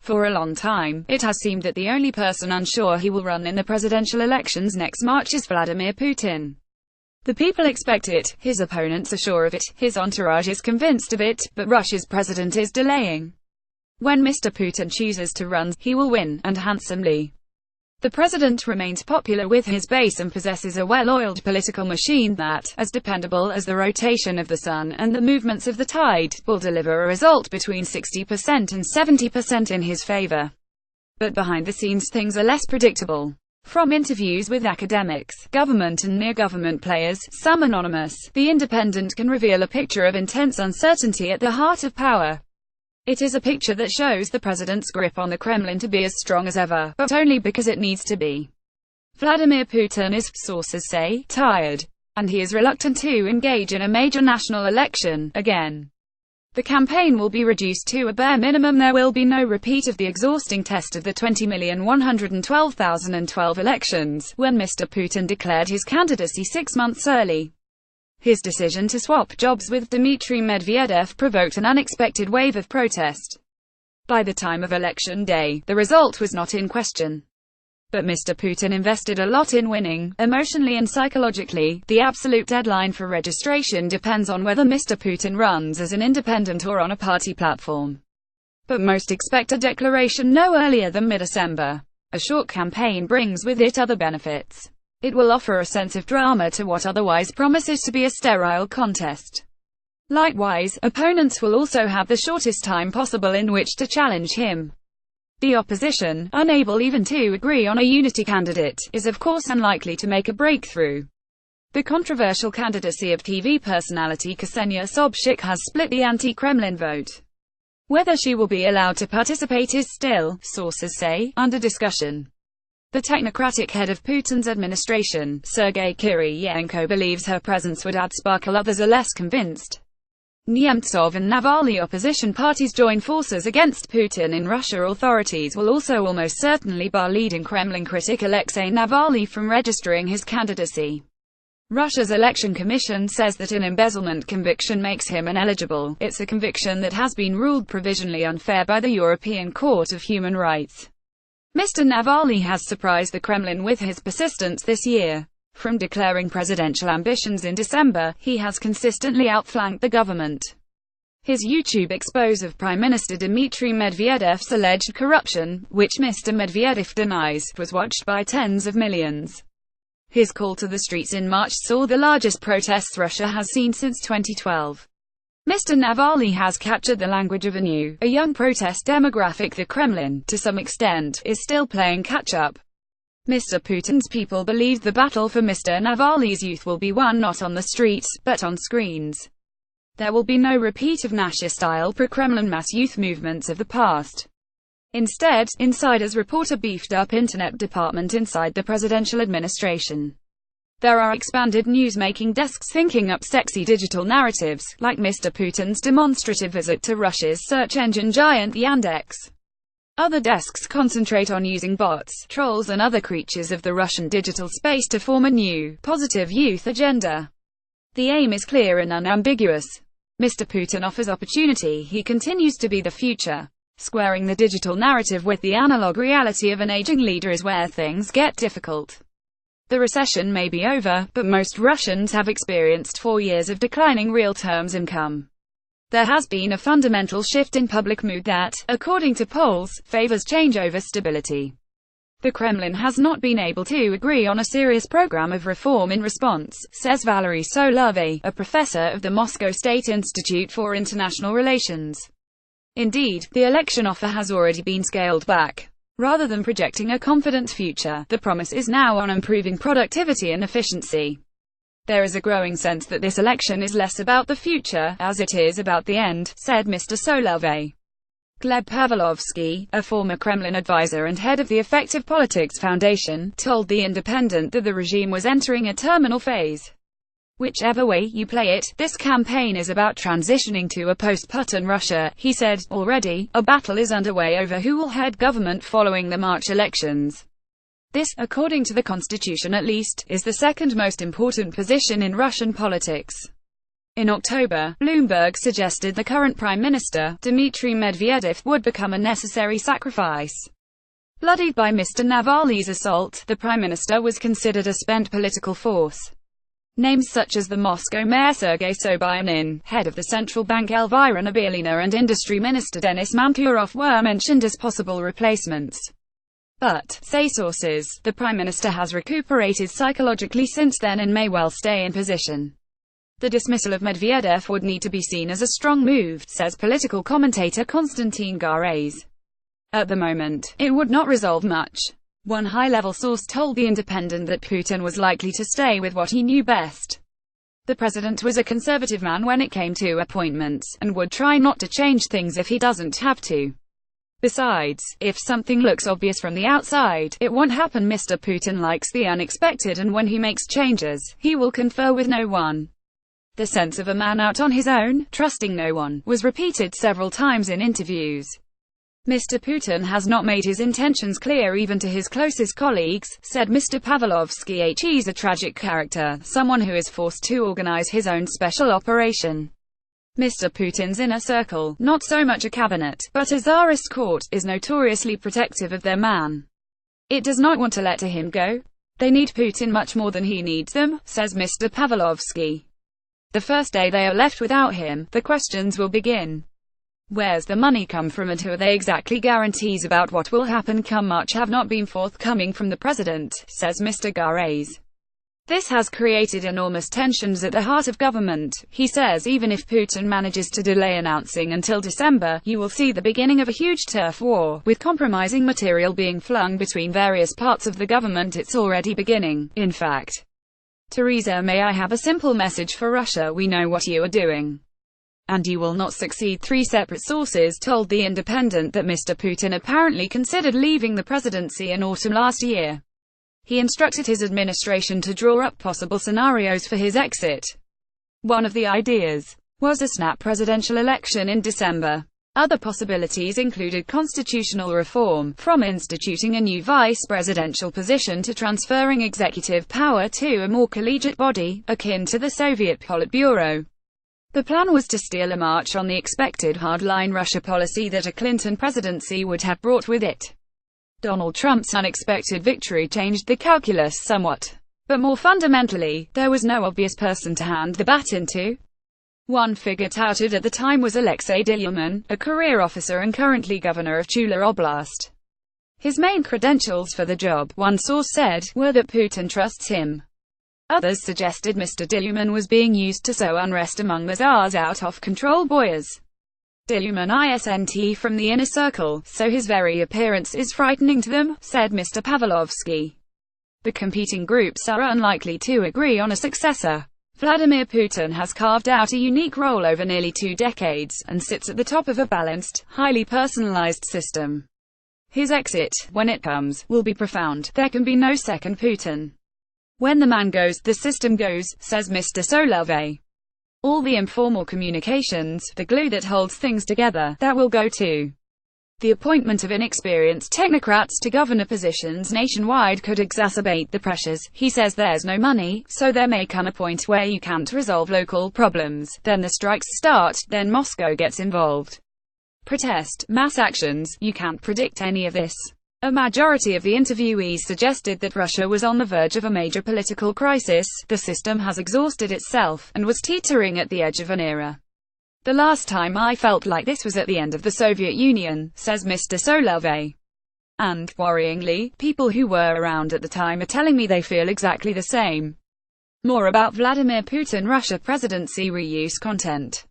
For a long time, it has seemed that the only person unsure he will run in the presidential elections next March is Vladimir Putin. The people expect it, his opponents are sure of it, his entourage is convinced of it, but Russia's president is delaying. When Mr. Putin chooses to run, he will win, and handsomely. The president remains popular with his base and possesses a well-oiled political machine that, as dependable as the rotation of the sun and the movements of the tide, will deliver a result between 60% and 70% in his favor. But behind the scenes things are less predictable. From interviews with academics, government and near-government players, some anonymous, The Independent can reveal a picture of intense uncertainty at the heart of power. It is a picture that shows the president's grip on the Kremlin to be as strong as ever, but only because it needs to be. Vladimir Putin is, sources say, tired, and he is reluctant to engage in a major national election again. The campaign will be reduced to a bare minimum. There will be no repeat of the exhausting test of the 20,112,012 elections, when Mr. Putin declared his candidacy 6 months early. His decision to swap jobs with Dmitry Medvedev provoked an unexpected wave of protest. By the time of election day, the result was not in question. But Mr. Putin invested a lot in winning, emotionally and psychologically. The absolute deadline for registration depends on whether Mr. Putin runs as an independent or on a party platform. But most expect a declaration no earlier than mid-December. A short campaign brings with it other benefits. It will offer a sense of drama to what otherwise promises to be a sterile contest. Likewise, opponents will also have the shortest time possible in which to challenge him. The opposition, unable even to agree on a unity candidate, is of course unlikely to make a breakthrough. The controversial candidacy of TV personality Ksenia Sobchak has split the anti-Kremlin vote. Whether she will be allowed to participate is still, sources say, under discussion. The technocratic head of Putin's administration, Sergei Kiriyenko, believes her presence would add sparkle. Others are less convinced. Nemtsov and Navalny opposition parties join forces against Putin in Russia. Authorities will also almost certainly bar leading Kremlin critic Alexei Navalny from registering his candidacy. Russia's election commission says that an embezzlement conviction makes him ineligible. It's a conviction that has been ruled provisionally unfair by the European Court of Human Rights. Mr. Navalny has surprised the Kremlin with his persistence this year. From declaring presidential ambitions in December, he has consistently outflanked the government. His YouTube expose of Prime Minister Dmitry Medvedev's alleged corruption, which Mr. Medvedev denies, was watched by tens of millions. His call to the streets in March saw the largest protests Russia has seen since 2012. Mr. Navalny has captured the language of a young protest demographic. The Kremlin, to some extent, is still playing catch-up. Mr. Putin's people believe the battle for Mr. Navalny's youth will be won not on the streets, but on screens. There will be no repeat of Nazi-style pro-Kremlin mass youth movements of the past. Instead, insiders report a beefed-up internet department inside the presidential administration. There are expanded news-making desks thinking up sexy digital narratives, like Mr. Putin's demonstrative visit to Russia's search engine giant Yandex. Other desks concentrate on using bots, trolls and other creatures of the Russian digital space to form a new, positive youth agenda. The aim is clear and unambiguous. Mr. Putin offers opportunity. He continues to be the future. Squaring the digital narrative with the analog reality of an aging leader is where things get difficult. The recession may be over, but most Russians have experienced 4 years of declining real-terms income. There has been a fundamental shift in public mood that, according to polls, favors change over stability. The Kremlin has not been able to agree on a serious program of reform in response, says Valery Solovey, a professor of the Moscow State Institute for International Relations. Indeed, the election offer has already been scaled back. Rather than projecting a confident future, the promise is now on improving productivity and efficiency. There is a growing sense that this election is less about the future, as it is about the end, said Mr. Solovey. Gleb Pavlovsky, a former Kremlin advisor and head of the Effective Politics Foundation, told The Independent that the regime was entering a terminal phase. Whichever way you play it, this campaign is about transitioning to a post-Putin Russia, he said. Already, a battle is underway over who will head government following the March elections. This, according to the constitution at least, is the second most important position in Russian politics. In October, Bloomberg suggested the current Prime Minister, Dmitry Medvedev, would become a necessary sacrifice. Bloodied by Mr. Navalny's assault, the Prime Minister was considered a spent political force. Names such as the Moscow mayor Sergei Sobyanin, head of the central bank Elvira Nabiullina, and Industry Minister Denis Manturov were mentioned as possible replacements. But, say sources, the Prime Minister has recuperated psychologically since then and may well stay in position. The dismissal of Medvedev would need to be seen as a strong move, says political commentator Konstantin Gareis. At the moment, it would not resolve much. One high-level source told The Independent that Putin was likely to stay with what he knew best. The president was a conservative man when it came to appointments, and would try not to change things if he doesn't have to. Besides, if something looks obvious from the outside, it won't happen. Mr. Putin likes the unexpected, and when he makes changes, he will confer with no one. The sense of a man out on his own, trusting no one, was repeated several times in interviews. Mr. Putin has not made his intentions clear even to his closest colleagues, said Mr. Pavlovsky. He's a tragic character, someone who is forced to organize his own special operation. Mr. Putin's inner circle, not so much a cabinet, but a czarist court, is notoriously protective of their man. It does not want to let him go. They need Putin much more than he needs them, says Mr. Pavlovsky. The first day they are left without him, the questions will begin. Where's the money come from, and who are they exactly? Guarantees about what will happen come March have not been forthcoming from the president, says Mr. Gareis. This has created enormous tensions at the heart of government. He says even if Putin manages to delay announcing until December, you will see the beginning of a huge turf war, with compromising material being flung between various parts of the government. It's already beginning, in fact. Theresa May, I have a simple message for Russia: we know what you are doing, and you will not succeed. Three separate sources told The Independent that Mr. Putin apparently considered leaving the presidency in autumn last year. He instructed his administration to draw up possible scenarios for his exit. One of the ideas was a snap presidential election in December. Other possibilities included constitutional reform, from instituting a new vice-presidential position to transferring executive power to a more collegiate body, akin to the Soviet Politburo. The plan was to steal a march on the expected hardline Russia policy that a Clinton presidency would have brought with it. Donald Trump's unexpected victory changed the calculus somewhat. But more fundamentally, there was no obvious person to hand the baton to. One figure touted at the time was Alexei Dilyumin, a career officer and currently governor of Tula Oblast. His main credentials for the job, one source said, were that Putin trusts him. Others suggested Mr. Dilyumin was being used to sow unrest among the Tsar's out-of-control boyars. Dilyumin isn't from the inner circle, so his very appearance is frightening to them, said Mr. Pavlovsky. The competing groups are unlikely to agree on a successor. Vladimir Putin has carved out a unique role over nearly 2 decades, and sits at the top of a balanced, highly personalized system. His exit, when it comes, will be profound. There can be no second Putin. When the man goes, the system goes, says Mr. Solovey. All the informal communications, the glue that holds things together, that will go too. The appointment of inexperienced technocrats to governor positions nationwide could exacerbate the pressures. He says there's no money, so there may come a point where you can't resolve local problems, then the strikes start, then Moscow gets involved. Protest, mass actions, you can't predict any of this. A majority of the interviewees suggested that Russia was on the verge of a major political crisis, the system has exhausted itself, and was teetering at the edge of an era. The last time I felt like this was at the end of the Soviet Union, says Mr. Solovey. And, worryingly, people who were around at the time are telling me they feel exactly the same. More about Vladimir Putin Russia presidency reuse content.